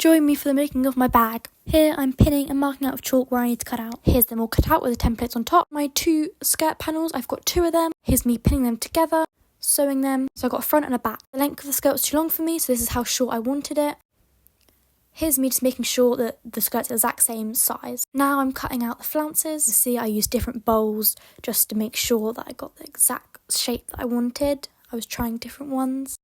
Join me for the making of my bag. Here I'm pinning and marking out with chalk where I need to cut out. Here's them all cut out with the templates on top. My 2 skirt panels, I've got 2 of them. Here's me pinning them together, sewing them. So I've got a front and a back. The length of the skirt was too long for me, so this is how short I wanted it. Here's me just making sure that the skirt's the exact same size. Now I'm cutting out the flounces. You see, I used different bowls just to make sure that I got the exact shape that I wanted. I was trying different ones.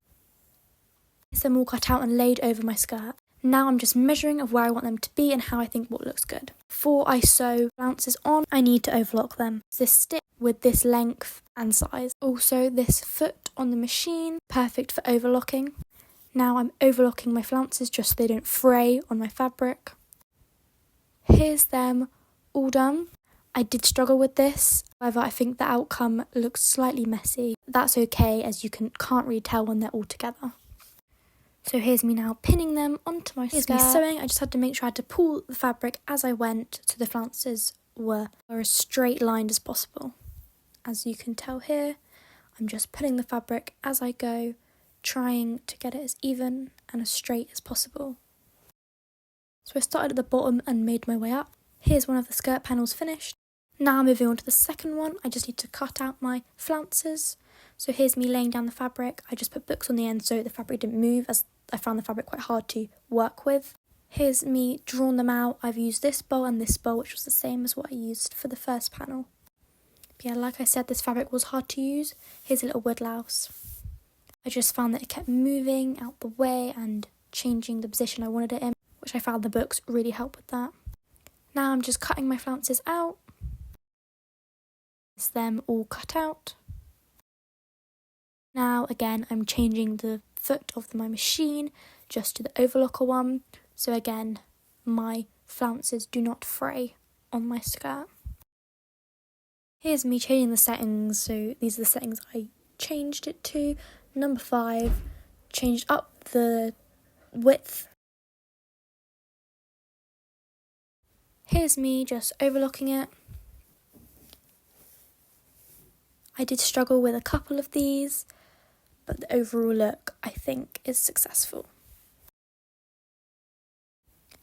Here's them all cut out and laid over my skirt. Now I'm just measuring of where I want them to be and how I think what looks good. Before I sew flounces on, I need to overlock them. This stick with this length and size. Also this foot on the machine, perfect for overlocking. Now I'm overlocking my flounces just so they don't fray on my fabric. Here's them all done. I did struggle with this, however I think the outcome looks slightly messy. That's okay, as you can't really tell when they're all together. So here's me now pinning them onto my skirt. Here's me sewing. I just had to make sure I had to pull the fabric as I went so the flounces were as straight lined as possible. As you can tell here, I'm just pulling the fabric as I go, trying to get it as even and as straight as possible. So I started at the bottom and made my way up. Here's one of the skirt panels finished. Now moving on to the second one, I just need to cut out my flounces. So here's me laying down the fabric. I just put books on the end so the fabric didn't move, as I found the fabric quite hard to work with. Here's me drawn them out. I've used this bow and this bow, which was the same as what I used for the first panel. But yeah, like I said, this fabric was hard to use. Here's a little woodlouse. I just found that it kept moving out the way and changing the position I wanted it in, which I found the books really helped with that. Now I'm just cutting my flounces out. It's them all cut out. Now again, I'm changing the foot of my machine just to the overlocker one. So again, my flounces do not fray on my skirt. Here's me changing the settings. So these are the settings I changed it to. Number 5, changed up the width. Here's me just overlocking it. I did struggle with a couple of these, but the overall look, I think, is successful.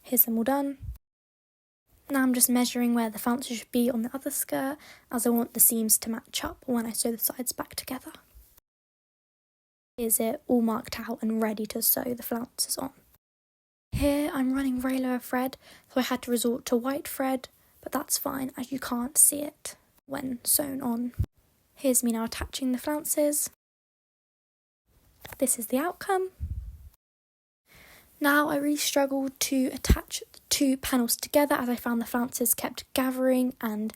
Here's them all done. Now I'm just measuring where the flounces should be on the other skirt, as I want the seams to match up when I sew the sides back together. Here's it all marked out and ready to sew the flounces on. Here I'm running very low thread, so I had to resort to white thread, but that's fine as you can't see it when sewn on. Here's me now attaching the flounces. This is the outcome. Now I really struggled to attach the 2 panels together, as I found the flounces kept gathering and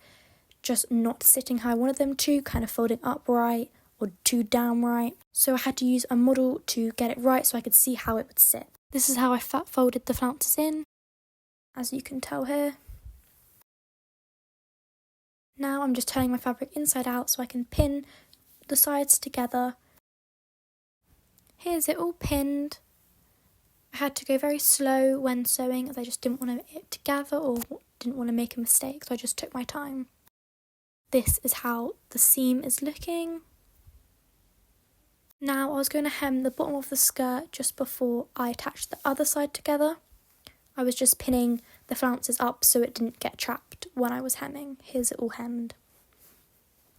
just not sitting how I wanted them to, kind of folding upright or too downright. So I had to use a model to get it right so I could see how it would sit. This is how I folded the flounces in, as you can tell here. Now I'm just turning my fabric inside out so I can pin the sides together. Here's it all pinned. I had to go very slow when sewing, as I just didn't want it to gather or didn't want to make a mistake, so I just took my time. This is how the seam is looking. Now I was going to hem the bottom of the skirt just before I attached the other side together. I was just pinning the flounces up so it didn't get trapped when I was hemming. Here's it all hemmed.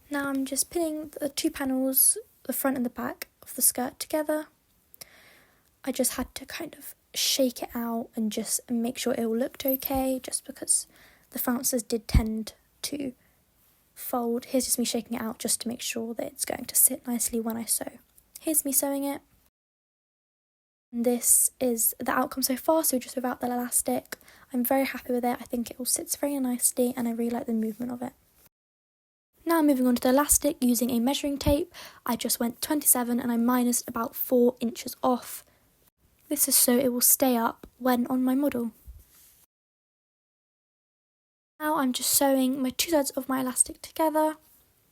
Now I'm just pinning the 2 panels, the front and the back of the skirt together. I just had to kind of shake it out and just make sure it all looked okay, just because the flounces did tend to fold. Here's just me shaking it out just to make sure that it's going to sit nicely when I sew. Here's me sewing it. This is the outcome so far, so just without the elastic. I'm very happy with it. I think it all sits very nicely and I really like the movement of it. Now moving on to the elastic using a measuring tape. I just went 27 and I minused about 4 inches off. This is so it will stay up when on my model. Now I'm just sewing my 2 sides of my elastic together.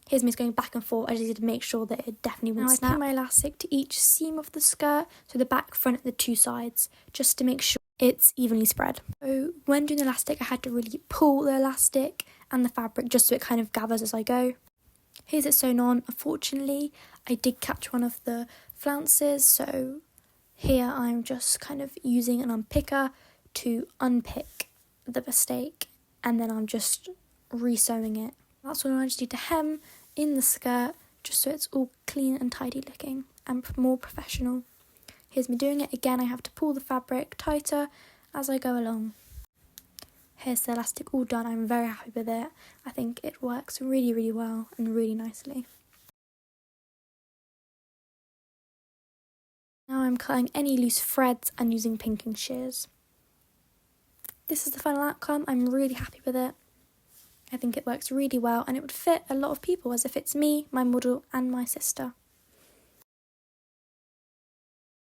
Here's me going back and forth. I just need to make sure that it definitely won't snap. Now I pin my elastic to each seam of the skirt, so the back, front and the 2 sides, just to make sure it's evenly spread. So when doing the elastic, I had to really pull the elastic and the fabric just so it kind of gathers as I go. Here's it sewn on. Unfortunately, I did catch one of the flounces, so here I'm just kind of using an unpicker to unpick the mistake, and then I'm just re-sewing it. That's when I just need to hem in the skirt just so it's all clean and tidy looking and more professional. Here's me doing it again. I have to pull the fabric tighter as I go along. Here's the elastic all done. I'm very happy with it. I think it works really, really well and really nicely. Now I'm cutting any loose threads and using pinking shears. This is the final outcome. I'm really happy with it. I think it works really well and it would fit a lot of people as it fits me, my model and my sister.